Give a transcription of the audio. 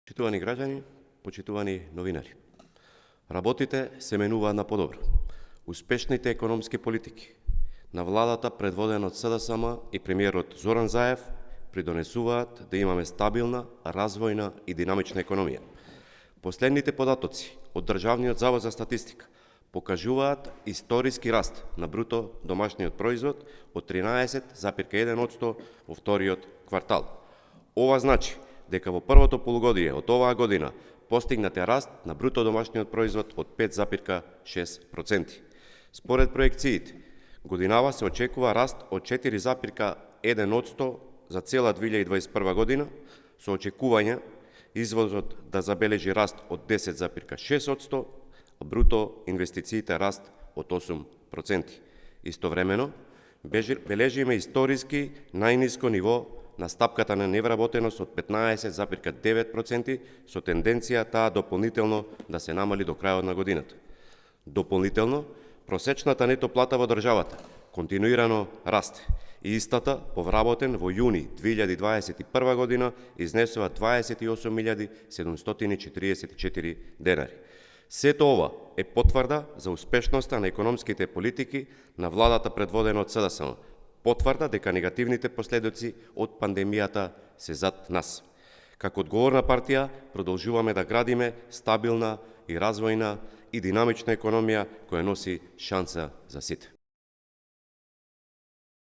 Почитувани граѓани, почитувани новинари. Работите се менуваат на подобро. Успешните економски политики на владата предводена од СДСМ и премиерот Зоран Заев придонесуваат да имаме стабилна, развојна и динамична економија. Последните податоци од Државниот завод за статистика покажуваат историски раст на бруто домашниот производ од 13,1% во вториот квартал. Ова значи дека во првото полугодие од оваа година постигнате раст на бруто домашниот производ од 5,6%. Според проекциите, годинава се очекува раст од 4,1% за цела 2021 година, со очекување извозот да забележи раст од 10,6%, а бруто инвестициите раст од 8%. Истовремено, бележиме историски најниско ниво на стапката на невработеност од 15,9% со тенденција таа дополнително да се намали до крајот на годината. Дополнително, просечната нето плата во државата континуирано расте и истата по вработен во јуни 2021 година изнесува 28.744 денари. Сето ова е потврда за успешноста на економските политики на владата предводена од СДСМ, потврда дека негативните последици од пандемијата се зад нас. Како одговорна партија продолжуваме да градиме стабилна и развојна и динамична економија која носи шанса за сите.